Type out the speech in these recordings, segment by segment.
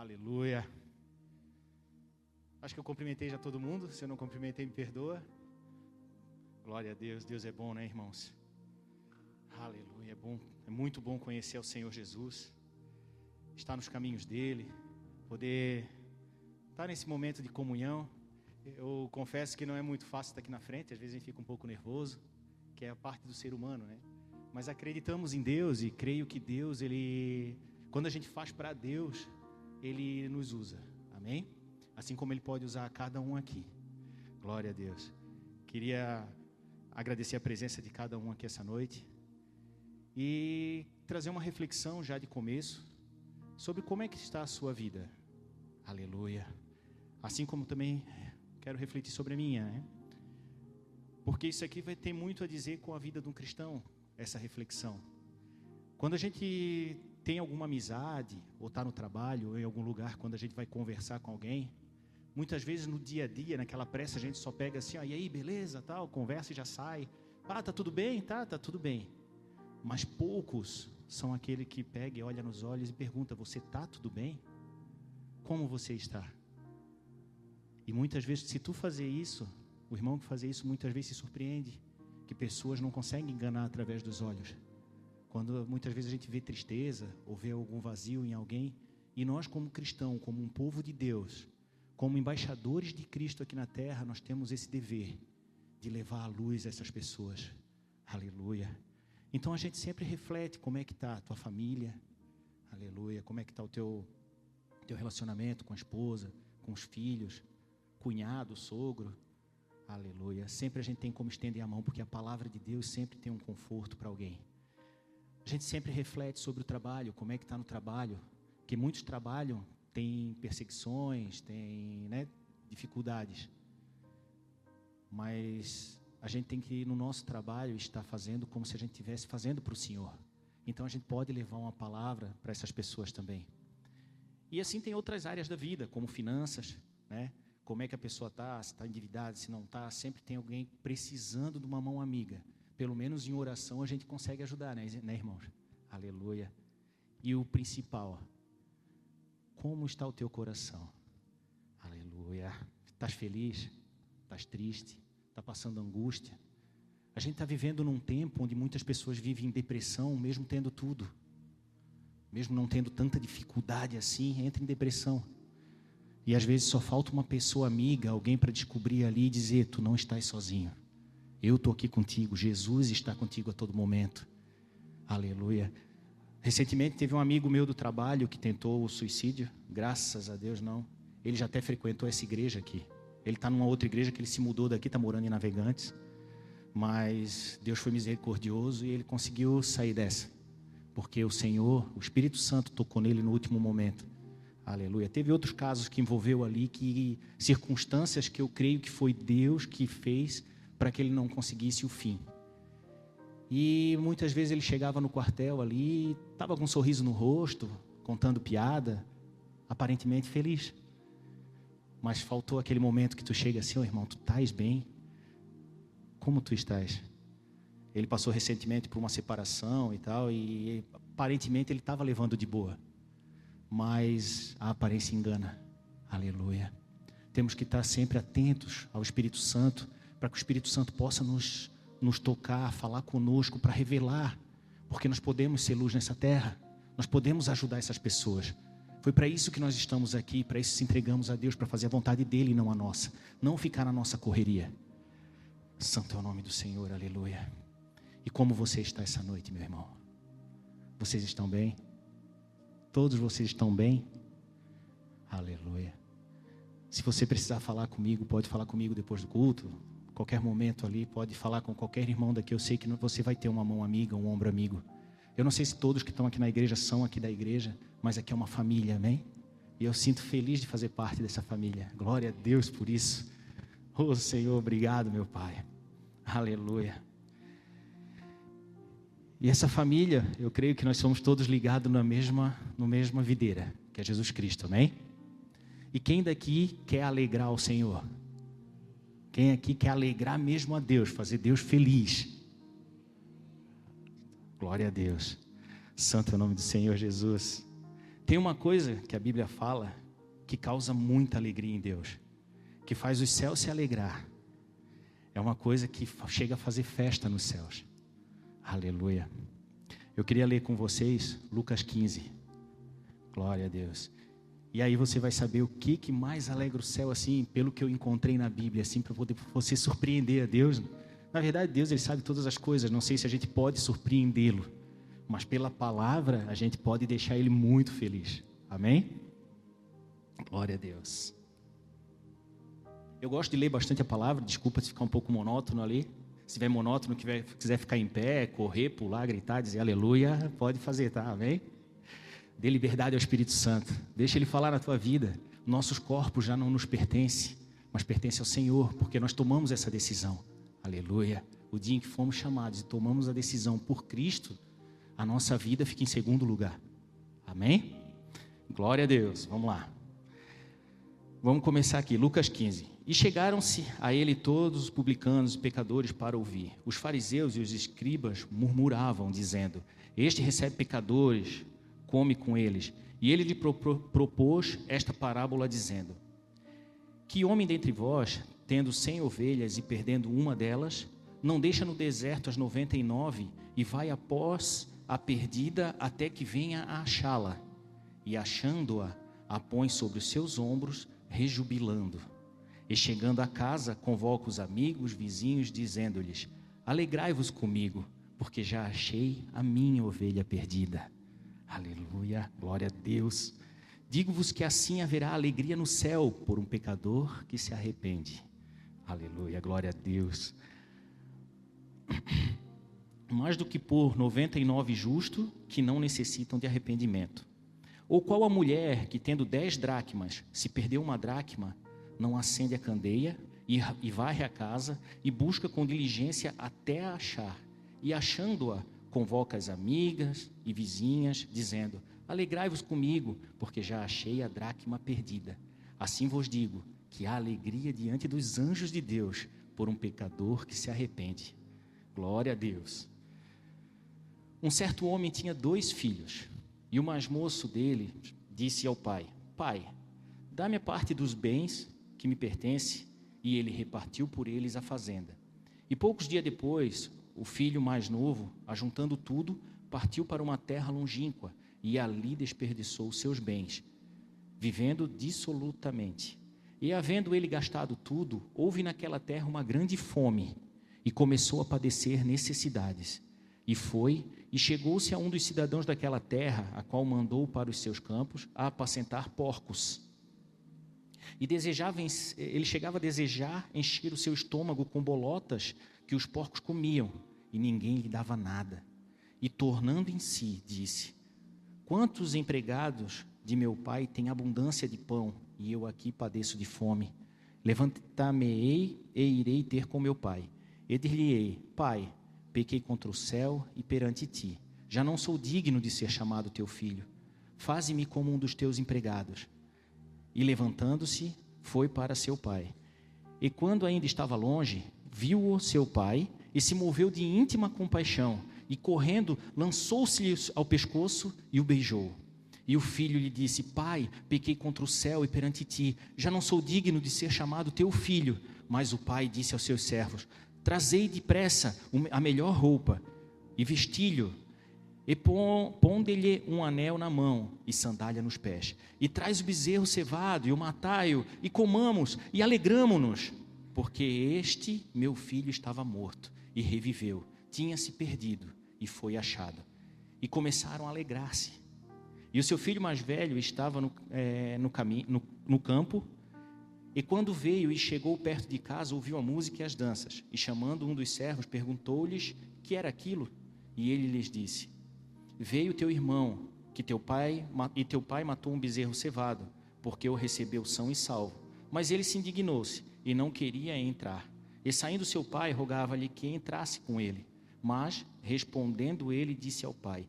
Aleluia. Acho que eu cumprimentei já todo mundo. Se eu não cumprimentei, me perdoa. Glória a Deus. Deus é bom, né, irmãos? Aleluia. É bom. É muito bom conhecer o Senhor Jesus. Estar nos caminhos dele. Poder estar nesse momento de comunhão. Eu confesso que não é muito fácil estar aqui na frente. Às vezes a gente fica um pouco nervoso, que é a parte do ser humano, né? Mas acreditamos em Deus e creio que Deus, quando a gente faz para Deus, Ele nos usa. Amém? Assim como Ele pode usar cada um aqui. Glória a Deus. Queria agradecer a presença de cada um aqui essa noite e trazer uma reflexão já de começo sobre como é que está a sua vida. Aleluia. Assim como também quero refletir sobre a minha, né? Porque isso aqui vai ter muito a dizer com a vida de um cristão, essa reflexão. Quando a gente tem alguma amizade, ou está no trabalho, ou em algum lugar, quando a gente vai conversar com alguém, muitas vezes no dia a dia, naquela pressa, a gente só pega assim, ó, e aí, beleza, tal, conversa e já sai. Ah, tá tudo bem? Tá tudo bem. Mas poucos são aquele que pega e olha nos olhos e pergunta, você tá tudo bem? Como você está? E muitas vezes, se tu fazer isso, o irmão que fazer isso muitas vezes se surpreende, que pessoas não conseguem enganar através dos olhos. Quando muitas vezes a gente vê tristeza ou vê algum vazio em alguém, e nós como cristão, como um povo de Deus, como embaixadores de Cristo aqui na terra, nós temos esse dever de levar a luz a essas pessoas. Aleluia. Então a gente sempre reflete como é que está a tua família. Aleluia. Como é que está o teu relacionamento com a esposa, com os filhos, cunhado, sogro. Aleluia. Sempre a gente tem como estender a mão, porque a palavra de Deus sempre tem um conforto para alguém. A gente sempre reflete sobre o trabalho, como é que está no trabalho, porque muitos trabalham, tem perseguições, tem, né, dificuldades. Mas a gente tem que, no nosso trabalho, estar fazendo como se a gente estivesse fazendo para o Senhor. Então a gente pode levar uma palavra para essas pessoas também. E assim tem outras áreas da vida, como finanças, né? Como é que a pessoa está, se está endividada, se não está, sempre tem alguém precisando de uma mão amiga. Pelo menos em oração a gente consegue ajudar, né, irmãos? Aleluia. E o principal, como está o teu coração? Aleluia. Estás feliz? Estás triste? Está passando angústia? A gente está vivendo num tempo onde muitas pessoas vivem em depressão, mesmo tendo tudo. Mesmo não tendo tanta dificuldade assim, entra em depressão. E às vezes só falta uma pessoa amiga, alguém para descobrir ali e dizer, tu não estás sozinho. Eu estou aqui contigo, Jesus está contigo a todo momento. Aleluia. Recentemente teve um amigo meu do trabalho que tentou o suicídio. Graças a Deus não. Ele já até frequentou essa igreja aqui. Ele está numa outra igreja que ele se mudou daqui, está morando em Navegantes. Mas Deus foi misericordioso e ele conseguiu sair dessa. Porque o Senhor, o Espírito Santo tocou nele no último momento. Aleluia. Teve outros casos que envolveu ali, circunstâncias que eu creio que foi Deus que fez para que ele não conseguisse o fim. E muitas vezes ele chegava no quartel ali, estava com um sorriso no rosto, contando piada, aparentemente feliz. Mas faltou aquele momento que tu chega assim, irmão, tu estás bem? Como tu estás? Ele passou recentemente por uma separação e tal, e aparentemente ele estava levando de boa. Mas a aparência engana. Aleluia. Temos que estar sempre atentos ao Espírito Santo, para que o Espírito Santo possa nos tocar, falar conosco, para revelar, porque nós podemos ser luz nessa terra, nós podemos ajudar essas pessoas. Foi para isso que nós estamos aqui, para isso se entregamos a Deus, para fazer a vontade dEle e não a nossa, não ficar na nossa correria. Santo é o nome do Senhor, aleluia. E como você está essa noite, meu irmão? Vocês estão bem? Todos vocês estão bem? Aleluia. Se você precisar falar comigo, pode falar comigo depois do culto. Qualquer momento ali, pode falar com qualquer irmão daqui. Eu sei que você vai ter uma mão amiga, um ombro amigo. Eu não sei se todos que estão aqui na igreja são aqui da igreja, mas aqui é uma família, amém? E eu sinto feliz de fazer parte dessa família. Glória a Deus por isso. Oh Senhor, obrigado, meu Pai. Aleluia. E essa família, eu creio que nós somos todos ligados na mesma videira, que é Jesus Cristo, amém? E quem daqui quer alegrar o Senhor? Quem aqui quer alegrar mesmo a Deus, fazer Deus feliz? Glória a Deus. Santo é o nome do Senhor Jesus. Tem uma coisa que a Bíblia fala que causa muita alegria em Deus, que faz os céus se alegrar. É uma coisa que chega a fazer festa nos céus. Aleluia. Eu queria ler com vocês Lucas 15. Glória a Deus. E aí você vai saber o que mais alegra o céu, assim, pelo que eu encontrei na Bíblia, assim, para poder você surpreender a Deus. Na verdade, Deus, Ele sabe todas as coisas. Não sei se a gente pode surpreendê-lo, mas pela palavra a gente pode deixar Ele muito feliz. Amém? Glória a Deus. Eu gosto de ler bastante a palavra. Desculpa se ficar um pouco monótono ali. Se estiver monótono, quiser ficar em pé, correr, pular, gritar, dizer aleluia, pode fazer, tá? Amém? Dê liberdade ao Espírito Santo. Deixa Ele falar na tua vida. Nossos corpos já não nos pertencem, mas pertencem ao Senhor, porque nós tomamos essa decisão. Aleluia. O dia em que fomos chamados e tomamos a decisão por Cristo, a nossa vida fica em segundo lugar. Amém? Glória a Deus. Vamos lá. Vamos começar aqui, Lucas 15. E chegaram-se a ele todos os publicanos e pecadores para ouvir. Os fariseus e os escribas murmuravam, dizendo: este recebe pecadores, come com eles. E ele lhe propôs esta parábola, dizendo: que homem dentre vós, tendo 100 ovelhas e perdendo uma delas, não deixa no deserto as 99 e vai após a perdida até que venha a achá-la? E achando-a, a põe sobre os seus ombros, rejubilando. E chegando a casa, convoca os amigos, vizinhos, dizendo-lhes: alegrai-vos comigo, porque já achei a minha ovelha perdida. Aleluia, glória a Deus. Digo-vos que assim haverá alegria no céu por um pecador que se arrepende. Aleluia, glória a Deus. Mais do que por 99 justos que não necessitam de arrependimento. Ou qual a mulher que, tendo 10 dracmas, se perdeu uma dracma, não acende a candeia e varre a casa e busca com diligência até a achar? E achando-a, convoca as amigas e vizinhas, dizendo: alegrai-vos comigo, porque já achei a dracma perdida. Assim vos digo, que há alegria diante dos anjos de Deus por um pecador que se arrepende. Glória a Deus. Um certo homem tinha 2 filhos, e o mais moço dele disse ao pai: pai, dá-me a parte dos bens que me pertence. E ele repartiu por eles a fazenda. E poucos dias depois, o filho mais novo, ajuntando tudo, partiu para uma terra longínqua, e ali desperdiçou seus bens, vivendo dissolutamente. E havendo ele gastado tudo, houve naquela terra uma grande fome, e começou a padecer necessidades. E foi, e chegou-se a um dos cidadãos daquela terra, a qual mandou para os seus campos a apacentar porcos. E ele chegava a desejar encher o seu estômago com bolotas que os porcos comiam, e ninguém lhe dava nada. E tornando em si, disse: quantos empregados de meu pai têm abundância de pão, e eu aqui padeço de fome? Levantar-me-ei e irei ter com meu pai. E dir-lhe-ei: pai, pequei contra o céu e perante ti. Já não sou digno de ser chamado teu filho. Faze-me como um dos teus empregados. E levantando-se, foi para seu pai. E quando ainda estava longe, viu-o seu pai e se moveu de íntima compaixão. E correndo, lançou-se-lhe ao pescoço e o beijou. E o filho lhe disse: pai, pequei contra o céu e perante ti. Já não sou digno de ser chamado teu filho. Mas o pai disse aos seus servos: trazei depressa a melhor roupa e vestilho, e ponde-lhe um anel na mão e sandália nos pés. E traz o bezerro cevado e o matai-o, e comamos e alegramo-nos, porque este meu filho estava morto e reviveu, tinha-se perdido e foi achado. E começaram a alegrar-se. E o seu filho mais velho estava no campo. E quando veio e chegou perto de casa, ouviu a música e as danças. E chamando um dos servos, perguntou-lhes que era aquilo. E ele lhes disse: veio teu irmão, que teu pai matou um bezerro cevado, porque o recebeu são e salvo. Mas ele se indignou-se e não queria entrar. E saindo seu pai, rogava-lhe que entrasse com ele. Mas, respondendo ele, disse ao pai: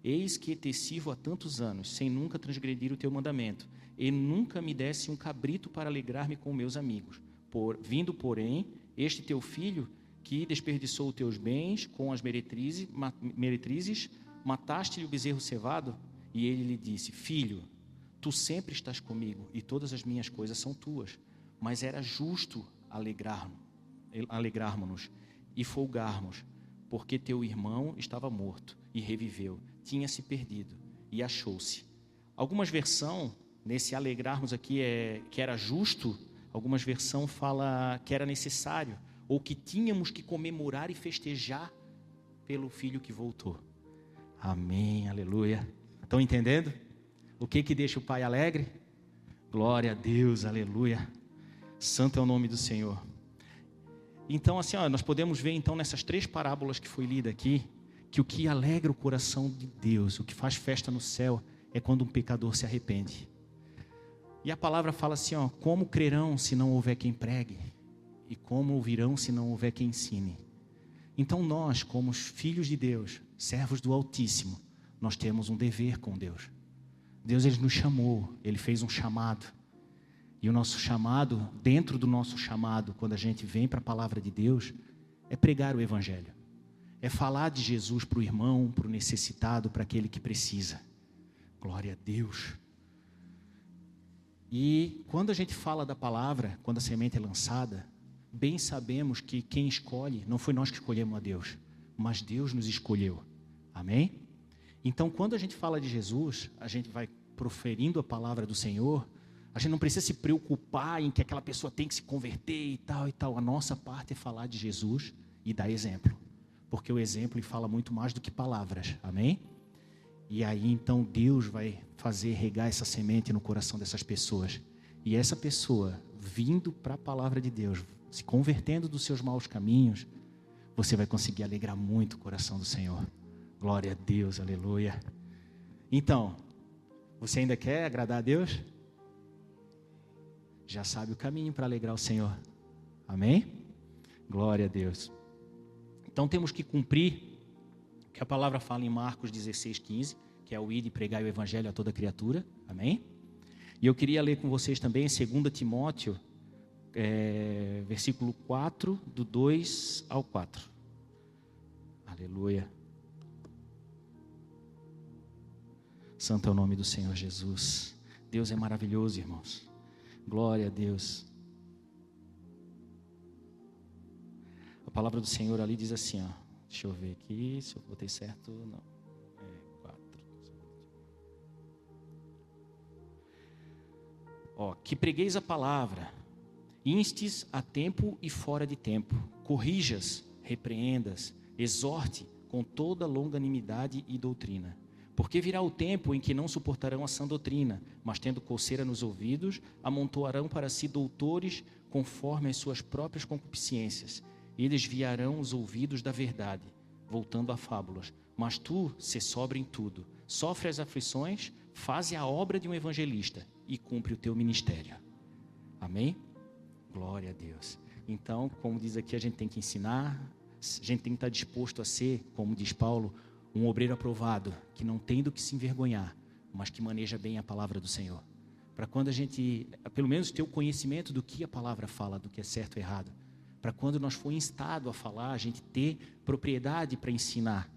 eis que te sirvo há tantos anos, sem nunca transgredir o teu mandamento, e nunca me desse um cabrito para alegrar-me com meus amigos. Vindo, porém, este teu filho, que desperdiçou os teus bens com as meretrizes, mataste-lhe o bezerro cevado? E ele lhe disse: filho, tu sempre estás comigo e todas as minhas coisas são tuas. Mas era justo alegrarmos-nos e folgarmos, porque teu irmão estava morto e reviveu, tinha se perdido e achou-se. Algumas versões, nesse alegrarmos aqui, que era justo, algumas versões falam que era necessário, ou que tínhamos que comemorar e festejar pelo filho que voltou. Amém, aleluia. Estão entendendo? O que deixa o pai alegre? Glória a Deus, aleluia. Santo é o nome do Senhor. Então, assim, nós podemos ver então nessas 3 parábolas que foi lida aqui, que o que alegra o coração de Deus, o que faz festa no céu, é quando um pecador se arrepende. E a palavra fala assim, como crerão se não houver quem pregue? E como ouvirão se não houver quem ensine? Então nós, como os filhos de Deus, servos do Altíssimo, nós temos um dever com Deus. Deus, Ele nos chamou, Ele fez um chamado. E o nosso chamado, dentro do nosso chamado, quando a gente vem para a palavra de Deus, é pregar o Evangelho. É falar de Jesus para o irmão, para o necessitado, para aquele que precisa. Glória a Deus. E quando a gente fala da palavra, quando a semente é lançada, bem sabemos que quem escolhe, não foi nós que escolhemos a Deus, mas Deus nos escolheu. Amém? Então, quando a gente fala de Jesus, a gente vai proferindo a palavra do Senhor, a gente não precisa se preocupar em que aquela pessoa tem que se converter e tal e tal. A nossa parte é falar de Jesus e dar exemplo. Porque o exemplo fala muito mais do que palavras. Amém? E aí então Deus vai fazer regar essa semente no coração dessas pessoas. E essa pessoa, vindo para a palavra de Deus, se convertendo dos seus maus caminhos, você vai conseguir alegrar muito o coração do Senhor. Glória a Deus, aleluia. Então, você ainda quer agradar a Deus? Já sabe o caminho para alegrar o Senhor. Amém? Glória a Deus. Então temos que cumprir o que a palavra fala em Marcos 16:15, que é o ir e pregar o Evangelho a toda criatura. Amém? E eu queria ler com vocês também 2 Timóteo, versículo 4, do 2 ao 4. Aleluia. Santo é o nome do Senhor Jesus. Deus é maravilhoso, irmãos. Glória a Deus. A palavra do Senhor ali diz assim, deixa eu ver aqui, se eu botei certo, não. 4. Que pregueis a palavra, instes a tempo e fora de tempo, corrijas, repreendas, exorte com toda longanimidade e doutrina. Porque virá o tempo em que não suportarão a sã doutrina, mas tendo coceira nos ouvidos, amontoarão para si doutores conforme as suas próprias concupiscências, e desviarão os ouvidos da verdade, voltando a fábulas. Mas tu, sê sóbrio em tudo, sofre as aflições, faze a obra de um evangelista e cumpre o teu ministério. Amém? Glória a Deus. Então, como diz aqui, a gente tem que ensinar, a gente tem que estar disposto a ser, como diz Paulo, um obreiro aprovado, que não tem do que se envergonhar, mas que maneja bem a palavra do Senhor. Para quando a gente, pelo menos, ter o conhecimento do que a palavra fala, do que é certo e errado. Para quando nós for instado a falar, a gente ter propriedade para ensinar.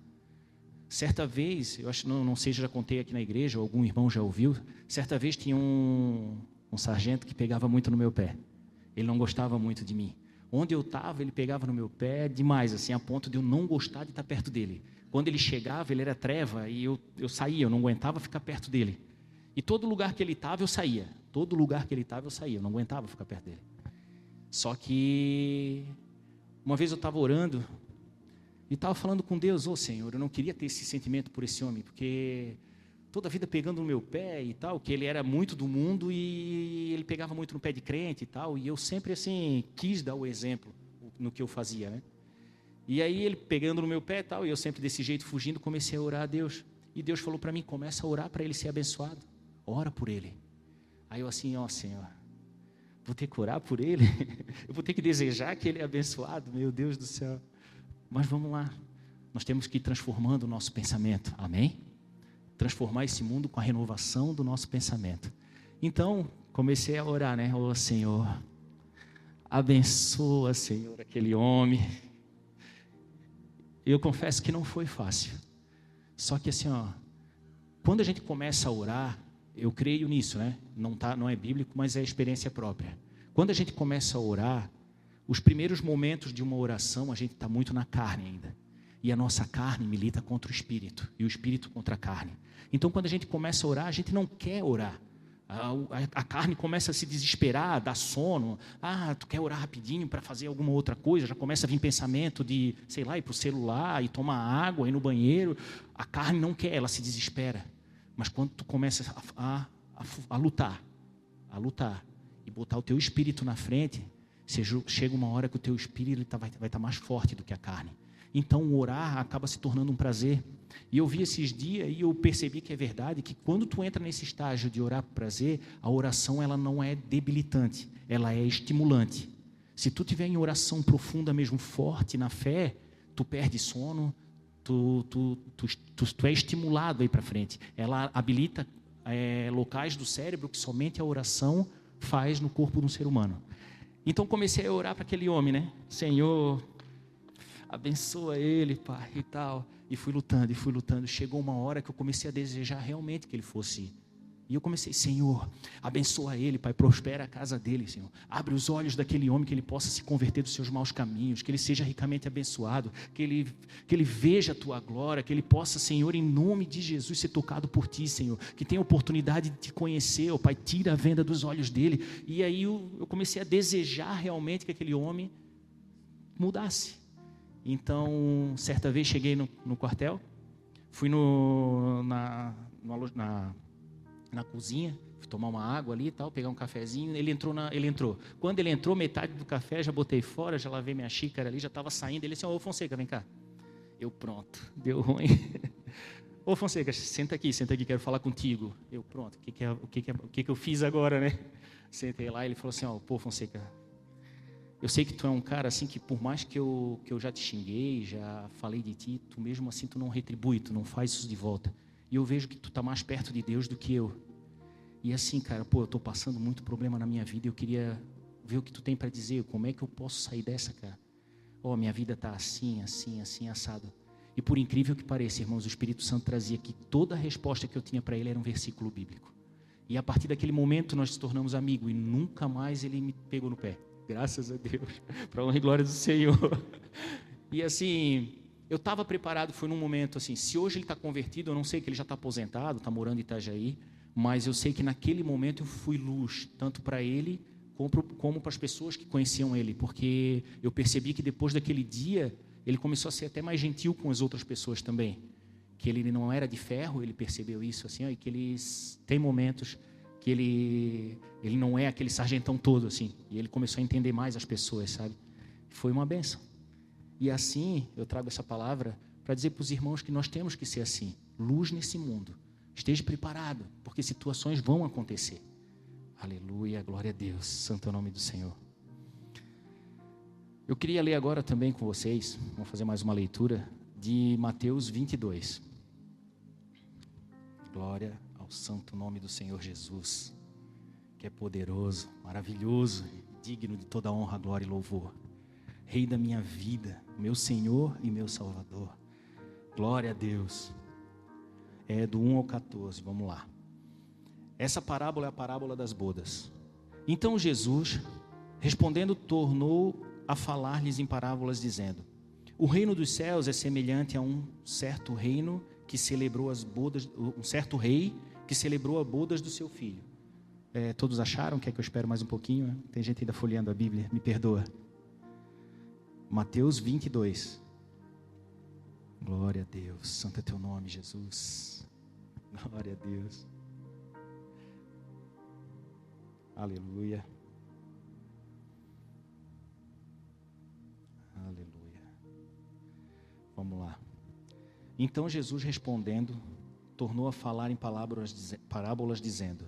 Certa vez, eu acho, não sei se já contei aqui na igreja, ou algum irmão já ouviu, certa vez tinha um sargento que pegava muito no meu pé. Ele não gostava muito de mim. Onde eu estava, ele pegava no meu pé demais, assim, a ponto de eu não gostar de estar perto dele. Quando ele chegava, ele era treva e eu saía, eu não aguentava ficar perto dele. E todo lugar que ele estava, eu saía. Todo lugar que ele estava, eu saía, eu não aguentava ficar perto dele. Só que uma vez eu estava orando e estava falando com Deus, Senhor, eu não queria ter esse sentimento por esse homem, porque toda a vida pegando no meu pé e tal, que ele era muito do mundo e ele pegava muito no pé de crente e tal, e eu sempre assim quis dar o exemplo no que eu fazia, né? E aí ele pegando no meu pé e tal, e eu sempre desse jeito fugindo, comecei a orar a Deus. E Deus falou para mim, começa a orar para ele ser abençoado. Ora por ele. Aí eu assim, Senhor, vou ter que orar por ele? Eu vou ter que desejar que ele é abençoado? Meu Deus do céu. Mas vamos lá. Nós temos que ir transformando o nosso pensamento. Amém? Transformar esse mundo com a renovação do nosso pensamento. Então, comecei a orar, né? Senhor, abençoa, Senhor, aquele homem. Eu confesso que não foi fácil. Só que assim, quando a gente começa a orar, eu creio nisso, né? Não é bíblico, mas é experiência própria. Quando a gente começa a orar, os primeiros momentos de uma oração, a gente está muito na carne ainda. E a nossa carne milita contra o espírito, e o espírito contra a carne. Então, quando a gente começa a orar, a gente não quer orar. A carne começa a se desesperar, dá sono. Tu quer orar rapidinho para fazer alguma outra coisa, já começa a vir pensamento de, sei lá, ir para o celular, e tomar água, ir no banheiro. A carne não quer, ela se desespera. Mas quando tu começa a lutar, e botar o teu espírito na frente, chega uma hora que o teu espírito vai estar mais forte do que a carne. Então, orar acaba se tornando um prazer. E eu vi esses dias e eu percebi que é verdade, que quando tu entra nesse estágio de orar por prazer, a oração ela não é debilitante, ela é estimulante. Se tu tiver em oração profunda mesmo, forte na fé, tu perde sono, tu é estimulado aí para frente. Ela habilita locais do cérebro que somente a oração faz no corpo de um ser humano. Então comecei a orar para aquele homem, né? Senhor, abençoa ele, Pai, e tal. E fui lutando. Chegou uma hora que eu comecei a desejar realmente que ele fosse. E eu comecei, Senhor, abençoa ele, Pai, prospera a casa dele, Senhor. Abre os olhos daquele homem, que ele possa se converter dos seus maus caminhos, que ele seja ricamente abençoado, que ele veja a Tua glória, que ele possa, Senhor, em nome de Jesus, ser tocado por Ti, Senhor. Que tenha a oportunidade de Te conhecer, oh, Pai, tira a venda dos olhos dele. E aí eu comecei a desejar realmente que aquele homem mudasse. Então, certa vez cheguei no quartel, fui na cozinha, fui tomar uma água ali e tal, pegar um cafezinho, ele entrou. Quando ele entrou, metade do café já botei fora, já lavei minha xícara ali, já estava saindo. Ele disse, ô Fonseca, vem cá. Eu, pronto, deu ruim. Ô Fonseca, senta aqui, quero falar contigo. Eu, pronto, o que eu fiz agora, né? Sentei lá, ele falou assim, pô Fonseca, eu sei que tu é um cara assim que por mais que eu já te xinguei, já falei de ti, tu mesmo assim tu não retribui, tu não faz isso de volta. E eu vejo que tu tá mais perto de Deus do que eu. E assim, cara, eu tô passando muito problema na minha vida e eu queria ver o que tu tem para dizer, como é que eu posso sair dessa, cara? Minha vida tá assim, assado. E por incrível que pareça, irmãos, o Espírito Santo trazia que toda a resposta que eu tinha para ele era um versículo bíblico. E a partir daquele momento nós nos tornamos amigos e nunca mais ele me pegou no pé. Graças a Deus, para a honra e glória do Senhor. E assim, eu estava preparado, foi num momento assim, se hoje ele está convertido, eu não sei que ele já está aposentado, está morando em Itajaí, mas eu sei que naquele momento eu fui luz, tanto para ele, como para as pessoas que conheciam ele, porque eu percebi que depois daquele dia, ele começou a ser até mais gentil com as outras pessoas também, que ele não era de ferro, ele percebeu isso assim, e que ele tem momentos que ele não é aquele sargentão todo, assim, e ele começou a entender mais as pessoas, sabe? Foi uma bênção. E assim, eu trago essa palavra para dizer para os irmãos que nós temos que ser assim, luz nesse mundo. Esteja preparado, porque situações vão acontecer. Aleluia, glória a Deus, santo é o nome do Senhor. Eu queria ler agora também com vocês, vamos fazer mais uma leitura, de Mateus 22. Glória ao santo nome do Senhor Jesus, que é poderoso, maravilhoso, digno de toda honra, glória e louvor. Rei da minha vida, meu Senhor e meu Salvador. Glória a Deus. É do 1 ao 14, vamos lá. Essa parábola é a parábola das bodas. Então Jesus, respondendo, tornou a falar-lhes em parábolas, dizendo: o reino dos céus é semelhante a um certo reino que celebrou as bodas, um certo rei que celebrou as bodas do seu filho. Todos acharam? Quer que eu espere mais um pouquinho? Tem gente ainda folheando a Bíblia, me perdoa. Mateus 22. Glória a Deus, santo é teu nome, Jesus. Glória a Deus. Aleluia. Aleluia. Vamos lá. Então Jesus respondendo, tornou a falar em parábolas dizendo: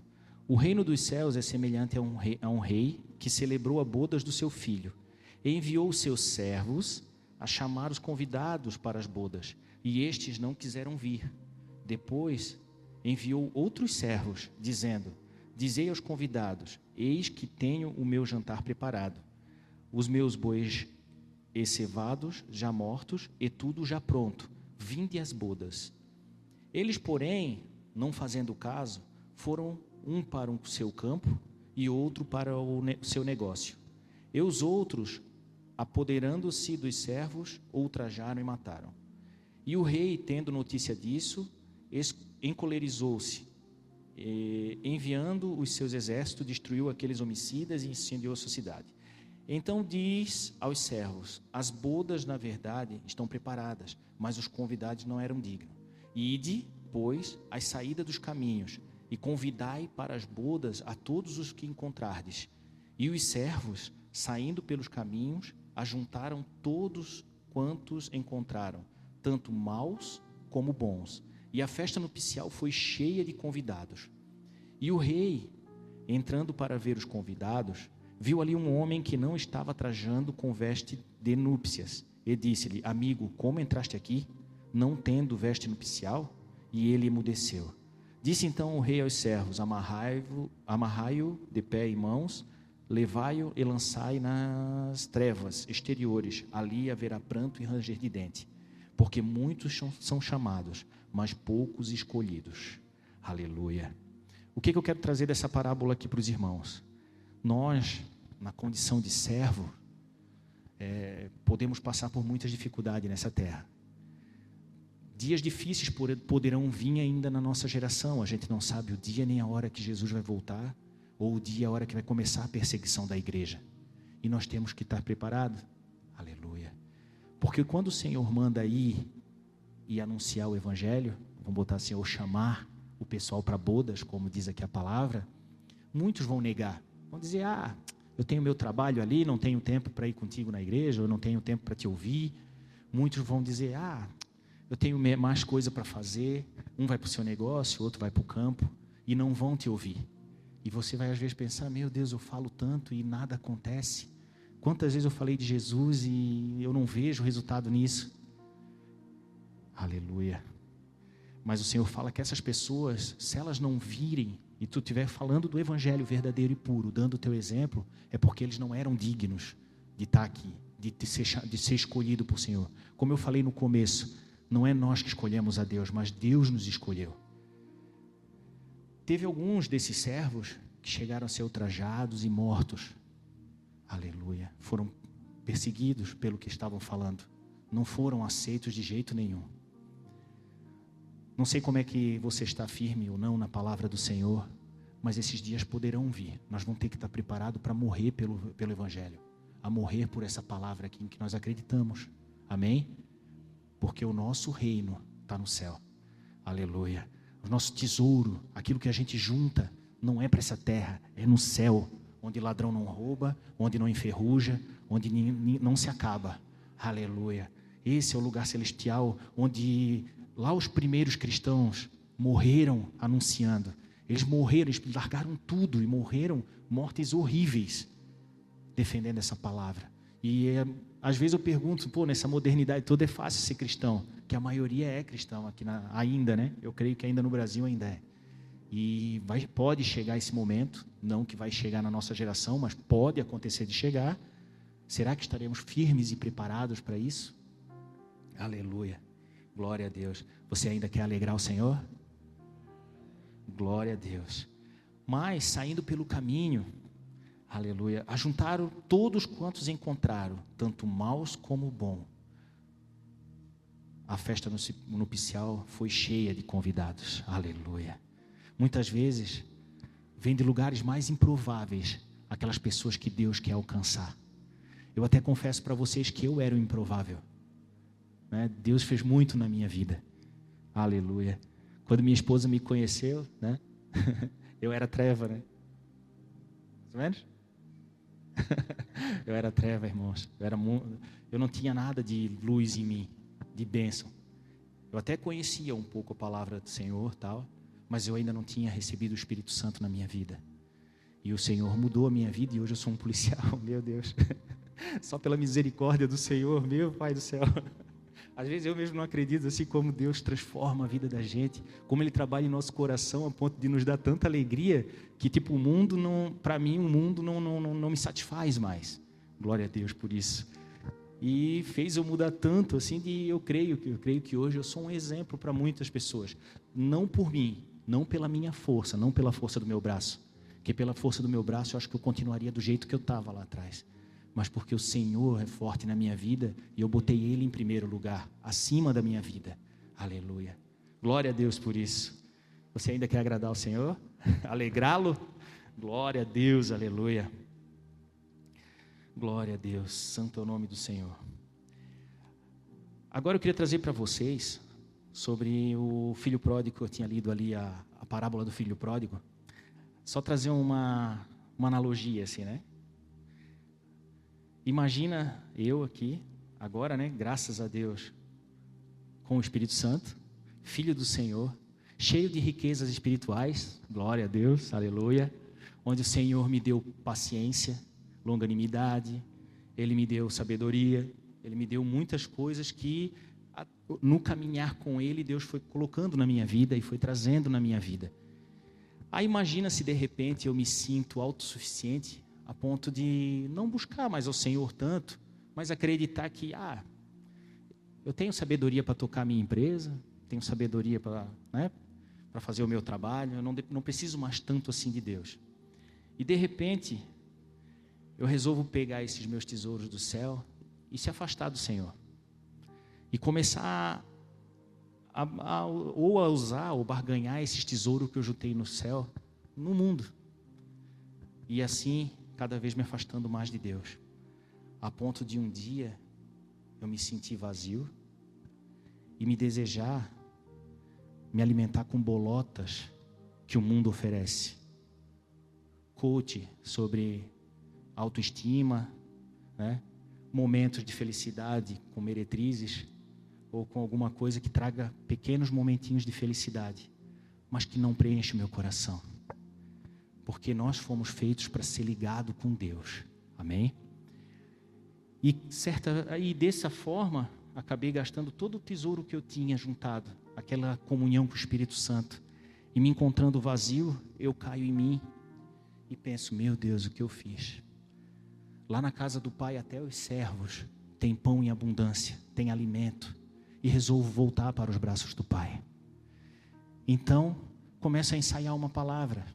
o reino dos céus é semelhante a um rei que celebrou as bodas do seu filho, e enviou os seus servos a chamar os convidados para as bodas, e estes não quiseram vir. Depois enviou outros servos, dizendo: dizei aos convidados: eis que tenho o meu jantar preparado, os meus bois cevados, já mortos, e tudo já pronto, vinde às bodas. Eles, porém, não fazendo caso, foram um para o seu campo e outro para o seu negócio. E os outros, apoderando-se dos servos, ultrajaram e mataram. E o rei, tendo notícia disso, encolerizou-se, enviando os seus exércitos, destruiu aqueles homicidas e incendiou a sua cidade. Então diz aos servos: as bodas, na verdade, estão preparadas, mas os convidados não eram dignos. Ide, pois, à saída dos caminhos, e convidai para as bodas a todos os que encontrardes. E os servos, saindo pelos caminhos, ajuntaram todos quantos encontraram, tanto maus como bons. E a festa nupcial foi cheia de convidados. E o rei, entrando para ver os convidados, viu ali um homem que não estava trajando com veste de núpcias. E disse-lhe: amigo, como entraste aqui, não tendo veste nupcial? E ele emudeceu. Disse então o rei aos servos: amarrai-o de pé e mãos, levai-o e lançai nas trevas exteriores. Ali haverá pranto e ranger de dente, porque muitos são chamados, mas poucos escolhidos. Aleluia. O que eu quero trazer dessa parábola aqui para os irmãos? Nós, na condição de servo, podemos passar por muitas dificuldades nessa terra. Dias difíceis poderão vir ainda na nossa geração. A gente não sabe o dia nem a hora que Jesus vai voltar, ou o dia e a hora que vai começar a perseguição da igreja. E nós temos que estar preparados. Aleluia. Porque quando o Senhor manda ir e anunciar o Evangelho, vamos botar assim, ou chamar o pessoal para bodas, como diz aqui a palavra, muitos vão negar. Vão dizer: eu tenho meu trabalho ali, não tenho tempo para ir contigo na igreja, eu não tenho tempo para te ouvir. Muitos vão dizer: eu tenho mais coisa para fazer. Um vai para o seu negócio, outro vai para o campo, e não vão te ouvir. E você vai às vezes pensar: meu Deus, eu falo tanto e nada acontece. Quantas vezes eu falei de Jesus e eu não vejo resultado nisso? Aleluia. Mas o Senhor fala que essas pessoas, se elas não virem, e tu estiver falando do Evangelho verdadeiro e puro, dando o teu exemplo, é porque eles não eram dignos de estar aqui, de ser escolhido por Senhor. Como eu falei no começo, não é nós que escolhemos a Deus, mas Deus nos escolheu. Teve alguns desses servos que chegaram a ser ultrajados e mortos. Aleluia. Foram perseguidos pelo que estavam falando. Não foram aceitos de jeito nenhum. Não sei como é que você está firme ou não na palavra do Senhor, mas esses dias poderão vir. Nós vamos ter que estar preparados para morrer pelo Evangelho, a morrer por essa palavra aqui em que nós acreditamos. Amém? Porque o nosso reino está no céu. Aleluia. O nosso tesouro, aquilo que a gente junta, não é para essa terra, é no céu, onde ladrão não rouba, onde não enferruja, onde não se acaba. Aleluia. Esse é o lugar celestial onde lá os primeiros cristãos morreram anunciando. Eles morreram, eles largaram tudo e morreram mortes horríveis defendendo essa palavra. E às vezes eu pergunto, nessa modernidade toda é fácil ser cristão, que a maioria é cristão aqui ainda, né? Eu creio que ainda no Brasil ainda é. E pode chegar esse momento, não que vai chegar na nossa geração, mas pode acontecer de chegar. Será que estaremos firmes e preparados para isso? Aleluia. Glória a Deus. Você ainda quer alegrar o Senhor? Glória a Deus. Mas, saindo pelo caminho, aleluia, ajuntaram todos quantos encontraram, tanto maus como bons. A festa nupcial foi cheia de convidados. Aleluia. Muitas vezes, vem de lugares mais improváveis aquelas pessoas que Deus quer alcançar. Eu até confesso para vocês que eu era o improvável. Deus fez muito na minha vida. Aleluia. Quando minha esposa me conheceu, né? Eu era treva, né? Mais ou menos? Eu era treva, irmãos. Eu não tinha nada de luz em mim, de bênção. Eu até conhecia um pouco a palavra do Senhor, tal, mas eu ainda não tinha recebido o Espírito Santo na minha vida. E o Senhor mudou a minha vida e hoje eu sou um policial, meu Deus. Só pela misericórdia do Senhor, meu Pai do céu. Às vezes eu mesmo não acredito assim como Deus transforma a vida da gente, como Ele trabalha em nosso coração a ponto de nos dar tanta alegria que o mundo para mim o mundo não me satisfaz mais. Glória a Deus por isso. E fez eu mudar tanto assim eu creio que hoje eu sou um exemplo para muitas pessoas. Não por mim, não pela minha força, não pela força do meu braço, porque pela força do meu braço eu acho que eu continuaria do jeito que eu estava lá atrás, mas porque o Senhor é forte na minha vida e eu botei Ele em primeiro lugar, acima da minha vida. Aleluia. Glória a Deus por isso. Você ainda quer agradar o Senhor? Alegrá-lo? Glória a Deus, aleluia. Glória a Deus, santo é o nome do Senhor. Agora eu queria trazer para vocês sobre o filho pródigo, que eu tinha lido ali a parábola do filho pródigo. Só trazer uma analogia assim, né? Imagina eu aqui, agora, né? Graças a Deus, com o Espírito Santo, filho do Senhor, cheio de riquezas espirituais, glória a Deus, aleluia, onde o Senhor me deu paciência, longanimidade, Ele me deu sabedoria, Ele me deu muitas coisas que no caminhar com Ele, Deus foi colocando na minha vida e foi trazendo na minha vida. Aí imagina se de repente eu me sinto autossuficiente a ponto de não buscar mais ao Senhor tanto, mas acreditar que, eu tenho sabedoria para tocar a minha empresa, tenho sabedoria para fazer o meu trabalho, eu não preciso mais tanto assim de Deus. E de repente, eu resolvo pegar esses meus tesouros do céu e se afastar do Senhor. E começar a usar ou barganhar esses tesouros que eu juntei no céu, no mundo. E assim, cada vez me afastando mais de Deus. A ponto de um dia, eu me sentir vazio e me desejar me alimentar com bolotas que o mundo oferece. Coach sobre autoestima, né? Momentos de felicidade com meretrizes ou com alguma coisa que traga pequenos momentinhos de felicidade, mas que não preenche o meu coração. Porque nós fomos feitos para ser ligados com Deus. Amém? E dessa forma, acabei gastando todo o tesouro que eu tinha juntado, aquela comunhão com o Espírito Santo, e me encontrando vazio, eu caio em mim e penso, meu Deus, o que eu fiz? Lá na casa do Pai até os servos têm pão em abundância, têm alimento, e resolvo voltar para os braços do Pai. Então, começo a ensaiar uma palavra,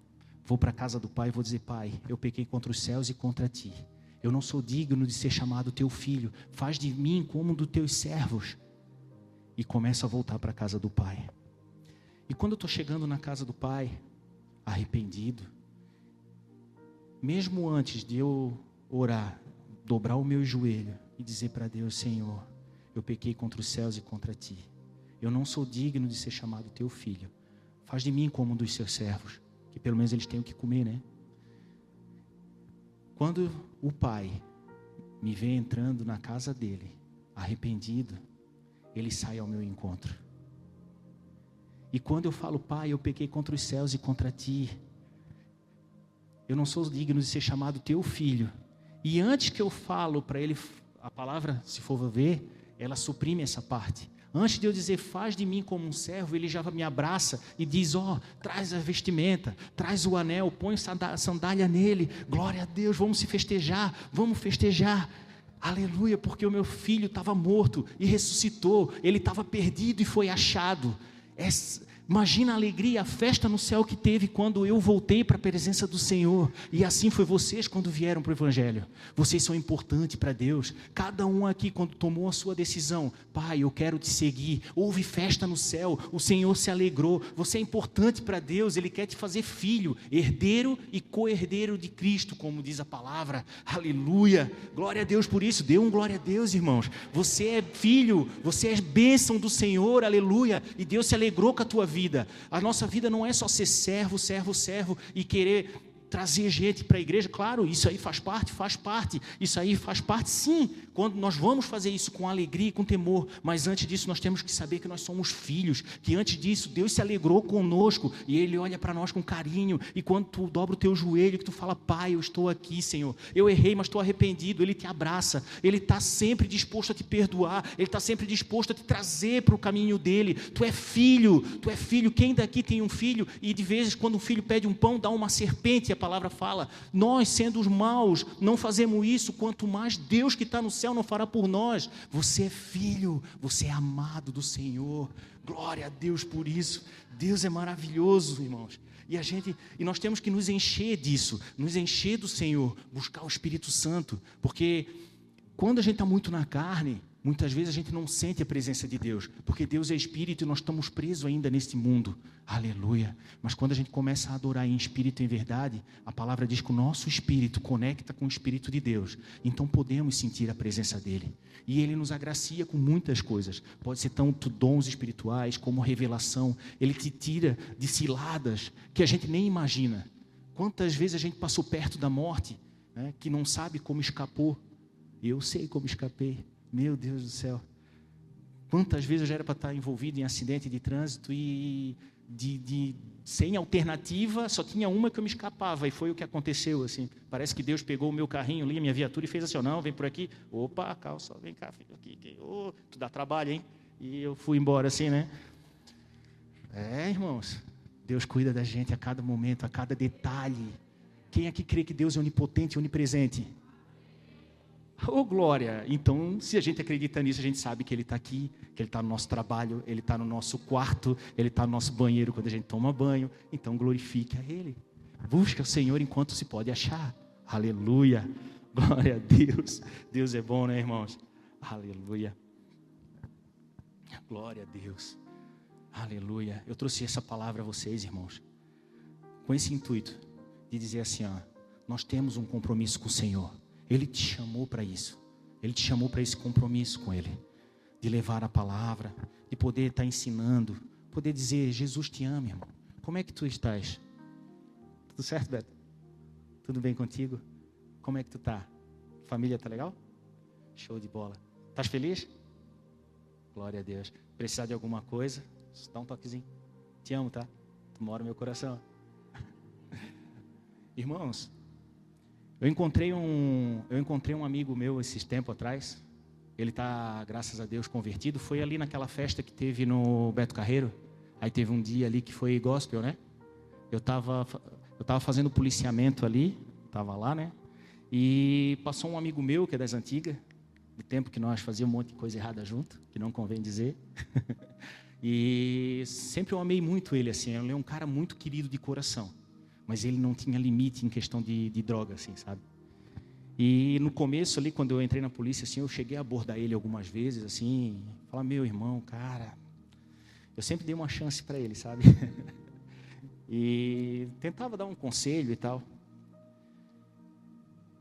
vou para a casa do Pai e vou dizer, Pai, eu pequei contra os céus e contra Ti, eu não sou digno de ser chamado Teu filho, faz de mim como um dos Teus servos. E começo a voltar para a casa do Pai. E quando eu estou chegando na casa do Pai, arrependido, mesmo antes de eu orar, dobrar o meu joelho e dizer para Deus, Senhor, eu pequei contra os céus e contra Ti, eu não sou digno de ser chamado Teu filho, faz de mim como um dos Seus servos, que pelo menos eles têm o que comer, né? Quando o Pai me vê entrando na casa dele, arrependido, Ele sai ao meu encontro. E quando eu falo, Pai, eu pequei contra os céus e contra Ti, eu não sou digno de ser chamado Teu filho. E antes que eu falo para Ele, a palavra, se for ver, ela suprime essa parte. Antes de eu dizer, faz de mim como um servo, Ele já me abraça e diz, traz a vestimenta, traz o anel, põe sandália nele, glória a Deus, vamos festejar. Aleluia, porque o meu filho estava morto e ressuscitou, ele estava perdido e foi achado. Imagina a alegria, a festa no céu que teve quando eu voltei para a presença do Senhor. E assim foi vocês quando vieram para o Evangelho. Vocês são importantes para Deus. Cada um aqui quando tomou a sua decisão, Pai, eu quero te seguir. Houve festa no céu, o Senhor se alegrou. Você é importante para Deus, Ele quer te fazer filho, herdeiro e co-herdeiro de Cristo, como diz a palavra. Aleluia, glória a Deus por isso. Dê um glória a Deus, irmãos. Você é filho, você é bênção do Senhor, aleluia. E Deus se alegrou com a tua vida. A nossa vida não é só ser servo e querer trazer gente para a igreja. Claro, isso aí faz parte, isso aí faz parte sim, quando nós vamos fazer isso com alegria e com temor, mas antes disso nós temos que saber que nós somos filhos, que antes disso Deus se alegrou conosco, e Ele olha para nós com carinho, e quando tu dobra o teu joelho, que tu fala, Pai, eu estou aqui, Senhor, eu errei, mas estou arrependido, Ele te abraça, Ele está sempre disposto a te perdoar, Ele está sempre disposto a te trazer para o caminho dEle. Tu é filho, quem daqui tem um filho, e de vezes quando um filho pede um pão, dá uma serpente, a palavra fala. Nós, sendo os maus, não fazemos isso, quanto mais Deus que está no céu não fará por nós. Você é filho, você é amado do Senhor. Glória a Deus por isso. Deus é maravilhoso, irmãos. E nós temos que nos encher disso, nos encher do Senhor, buscar o Espírito Santo, porque quando a gente está muito na carne, muitas vezes a gente não sente a presença de Deus, porque Deus é Espírito e nós estamos presos ainda neste mundo. Aleluia. Mas quando a gente começa a adorar em Espírito e em verdade, a palavra diz que o nosso Espírito conecta com o Espírito de Deus. Então podemos sentir a presença dEle. E Ele nos agracia com muitas coisas. Pode ser tanto dons espirituais como revelação. Ele te tira de ciladas que a gente nem imagina. Quantas vezes a gente passou perto da morte, né, que não sabe como escapou. Eu sei como escapei. Meu Deus do céu. Quantas vezes eu já era para estar envolvido em acidente de trânsito e sem alternativa, só tinha uma que eu me escapava, e foi o que aconteceu, assim. Parece que Deus pegou o meu carrinho ali, a minha viatura, e fez assim, não, vem por aqui. Opa, calça, vem cá, filho, aqui. Oh, tu dá trabalho, hein? E eu fui embora assim, né? Irmãos, Deus cuida da gente a cada momento, a cada detalhe. Quem aqui crê que Deus é onipotente e onipresente? Oh, glória! Então, se a gente acredita nisso, a gente sabe que Ele está aqui, que Ele está no nosso trabalho, Ele está no nosso quarto, Ele está no nosso banheiro quando a gente toma banho. Então, glorifique a Ele. Busca o Senhor enquanto se pode achar. Aleluia! Glória a Deus. Deus é bom, né, irmãos? Aleluia! Glória a Deus. Aleluia! Eu trouxe essa palavra a vocês, irmãos, com esse intuito de dizer assim, nós temos um compromisso com o Senhor. Ele te chamou para isso. Ele te chamou para esse compromisso com Ele. De levar a palavra, de poder estar ensinando, poder dizer, Jesus te ama, irmão. Como é que tu estás? Tudo certo, Beto? Tudo bem contigo? Como é que tu tá? Família tá legal? Show de bola. Estás feliz? Glória a Deus. Precisar de alguma coisa? Dá um toquezinho. Te amo, tá? Tu mora no meu coração. Irmãos, eu encontrei um amigo meu esses tempos atrás. Ele está, graças a Deus, convertido. Foi ali naquela festa que teve no Beto Carreiro. Aí teve um dia ali que foi gospel, né? Eu estava fazendo policiamento ali, estava lá, né? E passou um amigo meu, que é das antigas, do tempo que nós fazíamos um monte de coisa errada junto, que não convém dizer. E sempre eu amei muito ele, assim. Ele é um cara muito querido de coração. Mas ele não tinha limite em questão de droga, assim, sabe? E no começo ali, quando eu entrei na polícia, assim, eu cheguei a abordar ele algumas vezes, assim, falar, meu irmão, cara, eu sempre dei uma chance para ele, sabe? E tentava dar um conselho e tal.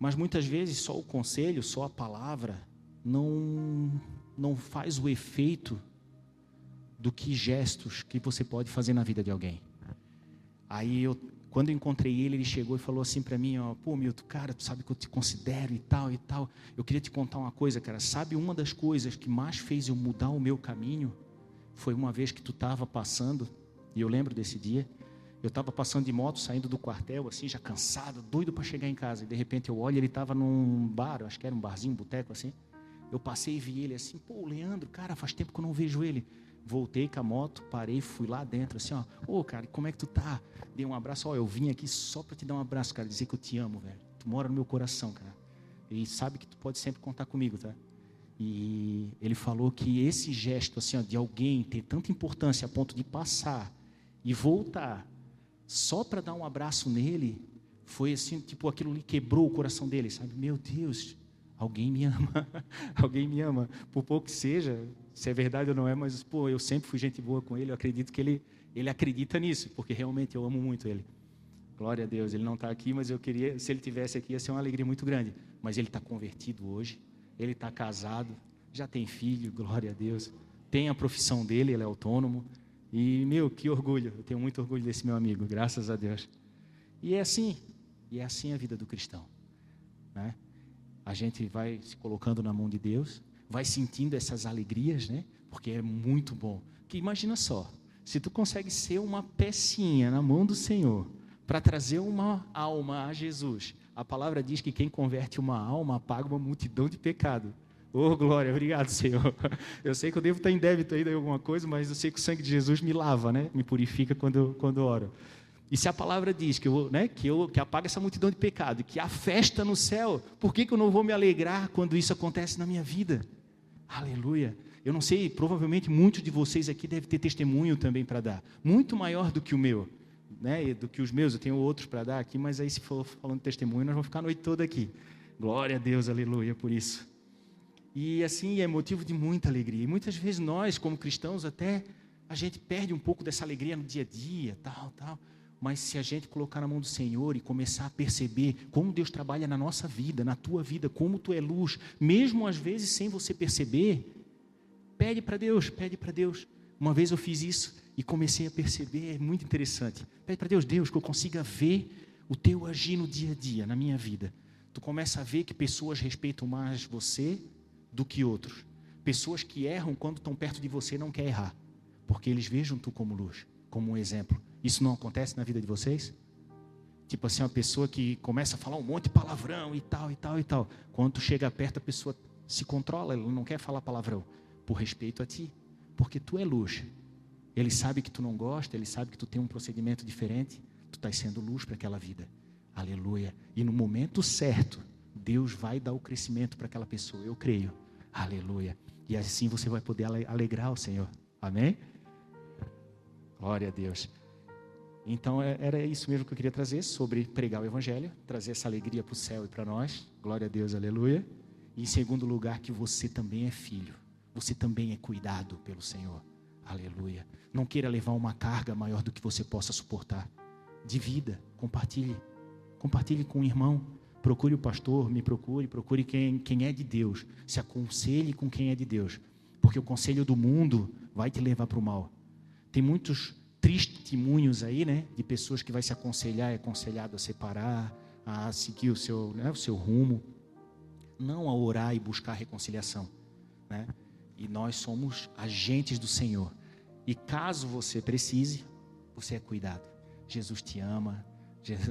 Mas muitas vezes só o conselho, só a palavra, não faz o efeito do que gestos que você pode fazer na vida de alguém. Aí quando eu encontrei ele, ele chegou e falou assim para mim, pô, Milton, cara, tu sabe que eu te considero e tal e tal. Eu queria te contar uma coisa, cara. Sabe, uma das coisas que mais fez eu mudar o meu caminho foi uma vez que tu estava passando, e eu lembro desse dia. Eu estava passando de moto, saindo do quartel, assim, já cansado, doido para chegar em casa. E de repente eu olho, ele estava num bar, acho que era um barzinho, um boteco, assim. Eu passei e vi ele assim, pô, Leandro, cara, faz tempo que eu não vejo ele. Voltei com a moto, parei, fui lá dentro, assim, cara, como é que tu tá? Dei um abraço, eu vim aqui só para te dar um abraço, cara, dizer que eu te amo, velho. Tu mora no meu coração, cara. E sabe que tu pode sempre contar comigo, tá? E ele falou que esse gesto, assim, de alguém ter tanta importância a ponto de passar e voltar só para dar um abraço nele, foi assim, tipo, aquilo ali quebrou o coração dele, sabe? Meu Deus, alguém me ama, alguém me ama, por pouco que seja, se é verdade ou não é, mas, pô, eu sempre fui gente boa com ele, eu acredito que ele acredita nisso, porque realmente eu amo muito ele. Glória a Deus, ele não está aqui, mas eu queria, se ele tivesse aqui, ia ser uma alegria muito grande, mas ele está convertido hoje, ele está casado, já tem filho, glória a Deus, tem a profissão dele, ele é autônomo, e, que orgulho, eu tenho muito orgulho desse meu amigo, graças a Deus. E é assim a vida do cristão, né? A gente vai se colocando na mão de Deus, vai sentindo essas alegrias, né? Porque é muito bom. Porque imagina só, se tu consegue ser uma pecinha na mão do Senhor, para trazer uma alma a Jesus, a palavra diz que quem converte uma alma apaga uma multidão de pecado. Oh, glória, obrigado, Senhor. Eu sei que eu devo estar em débito ainda em alguma coisa, mas eu sei que o sangue de Jesus me lava, né? Me purifica quando oro. E se a palavra diz que apaga essa multidão de pecado, que há festa no céu, por que eu não vou me alegrar quando isso acontece na minha vida? Aleluia. Eu não sei, provavelmente muitos de vocês aqui devem ter testemunho também para dar, muito maior do que o meu, né? Do que os meus. Eu tenho outros para dar aqui, mas aí se for falando de testemunho, nós vamos ficar a noite toda aqui. Glória a Deus, aleluia, por isso. E assim, é motivo de muita alegria. E muitas vezes nós, como cristãos, até a gente perde um pouco dessa alegria no dia a dia, tal. Mas se a gente colocar na mão do Senhor e começar a perceber como Deus trabalha na nossa vida, na tua vida, como tu é luz, mesmo às vezes sem você perceber, pede para Deus. Uma vez eu fiz isso e comecei a perceber, é muito interessante. Pede para Deus, que eu consiga ver o teu agir no dia a dia, na minha vida. Tu começa a ver que pessoas respeitam mais você do que outros. Pessoas que erram quando estão perto de você não querem errar, porque eles vejam tu como luz, como um exemplo. Isso não acontece na vida de vocês? Tipo assim, uma pessoa que começa a falar um monte de palavrão e tal. Quando tu chega perto, a pessoa se controla, ela não quer falar palavrão, por respeito a ti, porque tu é luz. Ele sabe que tu não gosta, ele sabe que tu tem um procedimento diferente, tu estás sendo luz para aquela vida. Aleluia. E no momento certo, Deus vai dar o crescimento para aquela pessoa, eu creio. Aleluia. E assim você vai poder alegrar o Senhor. Amém? Glória a Deus. Então era isso mesmo que eu queria trazer sobre pregar o Evangelho, trazer essa alegria para o céu e para nós. Glória a Deus, aleluia. E em segundo lugar, que você também é filho. Você também é cuidado pelo Senhor. Aleluia. Não queira levar uma carga maior do que você possa suportar. Divida, compartilhe. Compartilhe com o irmão. Procure o pastor, me procure quem é de Deus. Se aconselhe com quem é de Deus. Porque o conselho do mundo vai te levar para o mal. Tem muitos testemunhos aí, né? De pessoas que vai se aconselhar, é aconselhado a separar, a seguir o seu rumo. Não a orar e buscar reconciliação, né? E nós somos agentes do Senhor. E caso você precise, você é cuidado. Jesus te ama,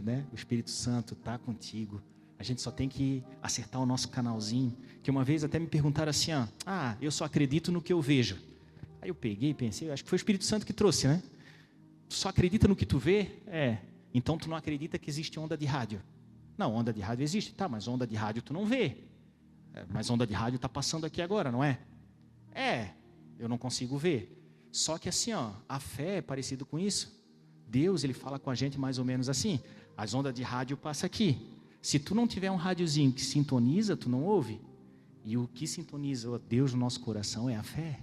né? O Espírito Santo está contigo. A gente só tem que acertar o nosso canalzinho. Que uma vez até me perguntaram assim, eu só acredito no que eu vejo. Aí eu peguei e pensei, acho que foi o Espírito Santo que trouxe, né? Tu só acredita no que tu vê? Então tu não acredita que existe onda de rádio. Não, onda de rádio existe, tá, mas onda de rádio tu não vê. Mas onda de rádio está passando aqui agora, não é? Eu não consigo ver. Só que assim, a fé é parecido com isso. Deus, ele fala com a gente mais ou menos assim. As ondas de rádio passam aqui. Se tu não tiver um rádiozinho que sintoniza, tu não ouve. E o que sintoniza Deus no nosso coração é a fé.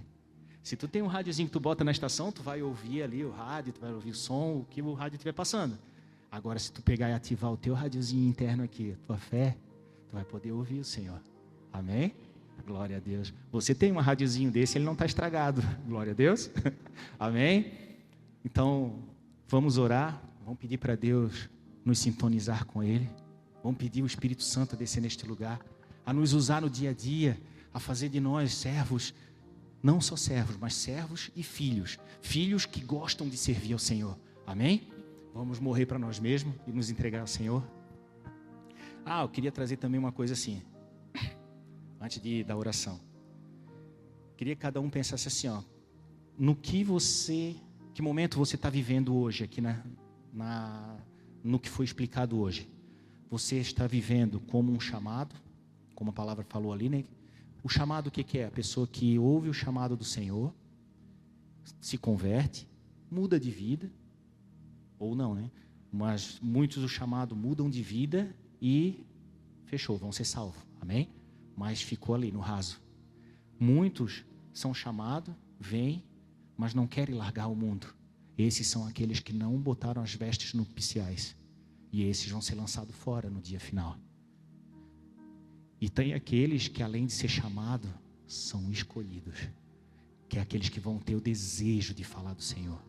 Se tu tem um rádiozinho que tu bota na estação, tu vai ouvir ali o rádio, tu vai ouvir o som, o que o rádio estiver passando. Agora, se tu pegar e ativar o teu rádiozinho interno aqui, a tua fé, tu vai poder ouvir o Senhor. Amém? Glória a Deus. Você tem um rádiozinho desse, ele não está estragado. Glória a Deus. Amém? Então, vamos orar, vamos pedir para Deus nos sintonizar com Ele. Vamos pedir o Espírito Santo a descer neste lugar, a nos usar no dia a dia, a fazer de nós servos, não só servos, mas servos e filhos. Filhos que gostam de servir ao Senhor. Amém? Vamos morrer para nós mesmos e nos entregar ao Senhor. Eu queria trazer também uma coisa assim, antes da oração. Queria que cada um pensasse assim, que momento você está vivendo hoje, aqui no que foi explicado hoje. Você está vivendo como um chamado, como a palavra falou ali, né? O chamado o que é? A pessoa que ouve o chamado do Senhor, se converte, muda de vida, ou não, né? Mas muitos do chamado mudam de vida e fechou, vão ser salvos, amém? Mas ficou ali no raso. Muitos são chamados, vêm, mas não querem largar o mundo. Esses são aqueles que não botaram as vestes nupciais. E esses vão ser lançados fora no dia final. E tem aqueles que, além de ser chamados, são escolhidos. Que é aqueles que vão ter o desejo de falar do Senhor.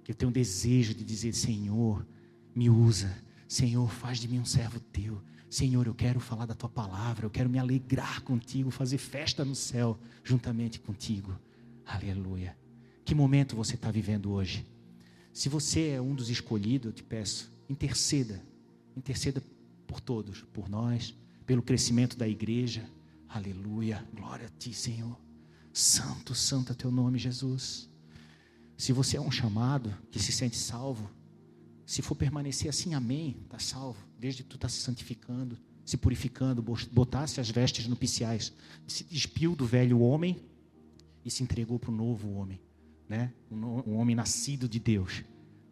Que tem o desejo de dizer, Senhor, me usa. Senhor, faz de mim um servo teu. Senhor, eu quero falar da tua palavra. Eu quero me alegrar contigo, fazer festa no céu juntamente contigo. Aleluia. Que momento você está vivendo hoje? Se você é um dos escolhidos, eu te peço, interceda por todos, por nós, pelo crescimento da igreja. Aleluia, glória a ti, Senhor. Santo, santo é teu nome, Jesus. Se você é um chamado que se sente salvo, Se for permanecer assim, amém, está salvo. Desde que tu está se santificando, se purificando, botasse as vestes nupciais, se despiu do velho homem e se entregou para o novo homem, né? Um homem nascido de Deus.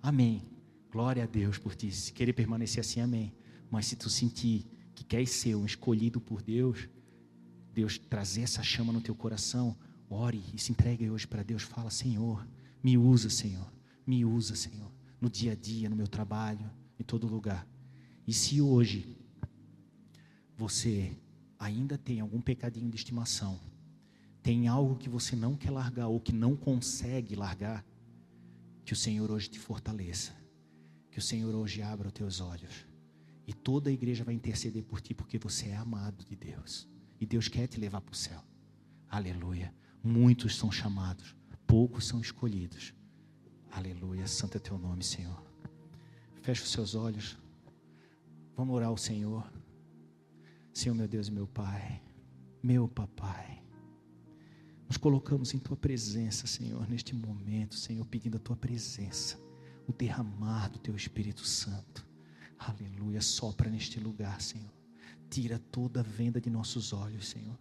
Amém. Glória a Deus por ti. Se querer permanecer assim, amém. Mas se tu sentir que queres ser um escolhido por Deus, Deus trazer essa chama no teu coração, ore e se entregue hoje para Deus. Fala: Senhor, me usa, Senhor. Me usa, Senhor. No dia a dia, no meu trabalho, em todo lugar. E se hoje você ainda tem algum pecadinho de estimação, tem algo que você não quer largar ou que não consegue largar, que o Senhor hoje te fortaleça. Que o Senhor hoje abra os teus olhos. E toda a igreja vai interceder por ti, porque você é amado de Deus. E Deus quer te levar para o céu. Aleluia. Muitos são chamados, poucos são escolhidos. Aleluia. Santo é teu nome, Senhor. Feche os seus olhos. Vamos orar ao Senhor. Senhor, meu Deus e meu Pai, meu Papai, nos colocamos em tua presença, Senhor, neste momento, Senhor, pedindo a tua presença, o derramar do teu Espírito Santo. Aleluia. Sopra neste lugar, Senhor. Tira toda a venda de nossos olhos, Senhor.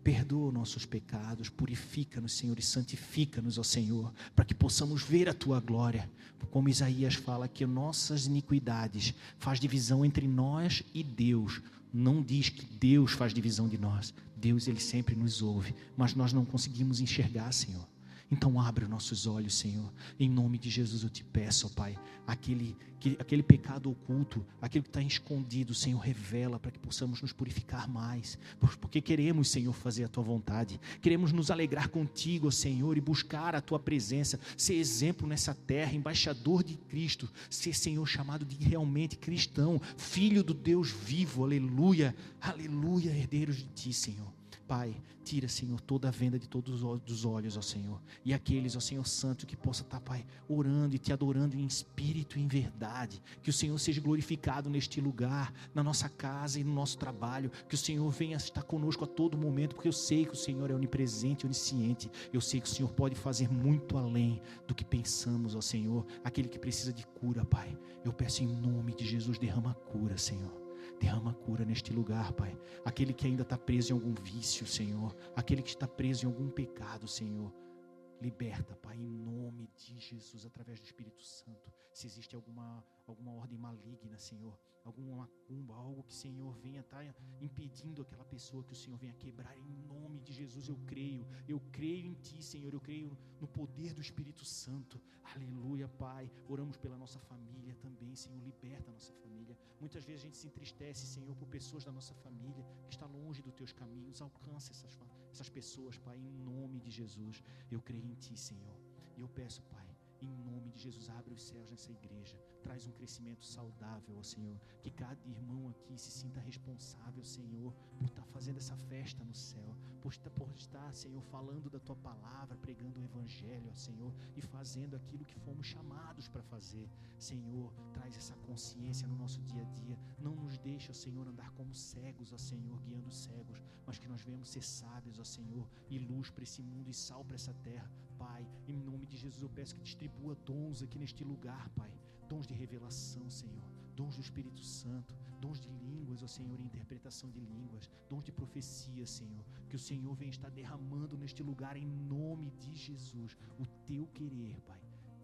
Perdoa nossos pecados, purifica-nos, Senhor, e santifica-nos, ó Senhor, para que possamos ver a tua glória. Como Isaías fala, que nossas iniquidades faz divisão entre nós e Deus. Não diz que Deus faz divisão de nós. Deus, Ele sempre nos ouve, mas nós não conseguimos enxergar, Senhor. Então abre os nossos olhos, Senhor. Em nome de Jesus eu te peço, ó Pai, aquele pecado oculto, aquele que está escondido, Senhor, revela para que possamos nos purificar mais, porque queremos, Senhor, fazer a tua vontade, queremos nos alegrar contigo, ó Senhor, e buscar a tua presença, ser exemplo nessa terra, embaixador de Cristo, ser, Senhor, chamado de realmente cristão, filho do Deus vivo, aleluia, aleluia, herdeiros de ti, Senhor. Pai, tira, Senhor, toda a venda de todos os olhos, ó Senhor, e aqueles, ó Senhor Santo, que possa estar, Pai, orando e te adorando em espírito e em verdade, que o Senhor seja glorificado neste lugar, na nossa casa e no nosso trabalho, que o Senhor venha estar conosco a todo momento, porque eu sei que o Senhor é onipresente e onisciente, eu sei que o Senhor pode fazer muito além do que pensamos, ó Senhor. Aquele que precisa de cura, Pai, eu peço em nome de Jesus, derrama cura, Senhor. Derrama cura neste lugar, Pai. Aquele que ainda está preso em algum vício, Senhor. Aquele que está preso em algum pecado, Senhor. Liberta, Pai, em nome de Jesus, através do Espírito Santo. Se existe alguma ordem maligna, Senhor, alguma macumba, algo que, Senhor, venha estar impedindo aquela pessoa, que o Senhor venha quebrar, em nome de Jesus. Eu creio em Ti, Senhor, eu creio no poder do Espírito Santo. Aleluia, Pai. Oramos pela nossa família também, Senhor, liberta a nossa família. Muitas vezes a gente se entristece, Senhor, por pessoas da nossa família que estão longe dos Teus caminhos. Alcança essas pessoas, Pai, em nome de Jesus. Eu creio em Ti, Senhor, e eu peço, Pai, em nome de Jesus, abre os céus nessa igreja, traz um crescimento saudável, ó Senhor, que cada irmão aqui se sinta responsável, Senhor, por estar fazendo essa festa no céu, por estar, Senhor, falando da Tua palavra, pregando o Evangelho, ó Senhor, e fazendo aquilo que fomos chamados para fazer. Senhor, traz essa consciência no nosso dia a dia, não nos deixa, ó Senhor, andar como cegos, ó Senhor, guiando cegos, mas que nós venhamos ser sábios, ó Senhor, e luz para esse mundo e sal para essa terra. Pai, em nome de Jesus eu peço que distribua dons aqui neste lugar, Pai, dons de revelação, Senhor, dons do Espírito Santo, dons de línguas, ó Senhor, e interpretação de línguas, dons de profecia, Senhor, que o Senhor venha estar derramando neste lugar em nome de Jesus, o Teu querer, Pai,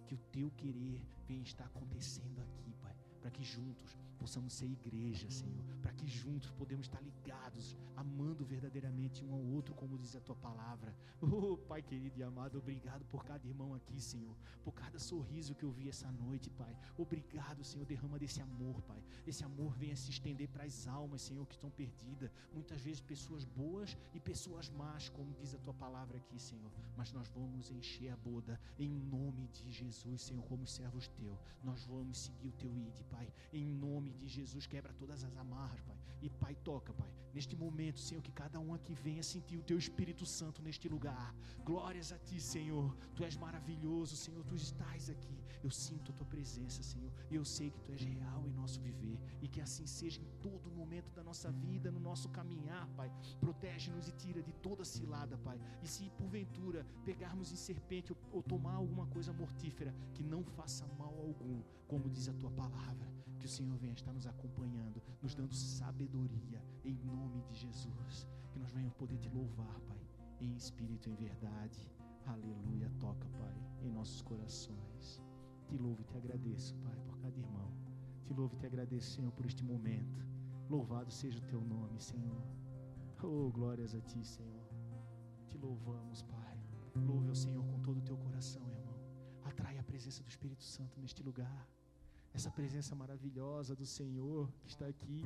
que o Teu querer venha estar acontecendo aqui, Pai, para que juntos possamos ser igreja, Senhor, para que juntos podemos estar ligados, amando verdadeiramente um ao outro, como diz a Tua palavra. Oh, Pai querido e amado, obrigado por cada irmão aqui, Senhor, por cada sorriso que eu vi essa noite, Pai. Obrigado, Senhor, derrama desse amor, Pai. Esse amor venha se estender para as almas, Senhor, que estão perdidas, muitas vezes pessoas boas e pessoas más, como diz a Tua palavra aqui, Senhor, mas nós vamos encher a boda em nome de Jesus, Senhor, como servos Teus, nós vamos seguir o Teu ID, Pai, em nome de Jesus. Quebra todas as amarras, Pai, e Pai, toca, Pai, Neste momento, Senhor, que cada um aqui venha sentir o Teu Espírito Santo neste lugar. Glórias a Ti, Senhor. Tu és maravilhoso, Senhor. Tu estás aqui. Eu sinto a Tua presença, Senhor. E eu sei que Tu és real em nosso viver. E que assim seja em todo momento da nossa vida, no nosso caminhar, Pai. Protege-nos e tira de toda cilada, Pai. E se porventura pegarmos em serpente ou tomar alguma coisa mortífera, que não faça mal algum, como diz a Tua palavra. Que o Senhor venha estar nos acompanhando, nos dando sabedoria, em nome de Jesus. Que nós venhamos poder Te louvar, Pai, em espírito e em verdade. Aleluia. Toca, Pai, em nossos corações. Te louvo e Te agradeço, Pai, por cada irmão. Te louvo e Te agradeço, Senhor, por este momento. Louvado seja o Teu nome, Senhor. Oh, glórias a Ti, Senhor. Te louvamos, Pai. Louve ao Senhor com todo o teu coração, irmão. Atrai a presença do Espírito Santo neste lugar. Essa presença maravilhosa do Senhor que está aqui.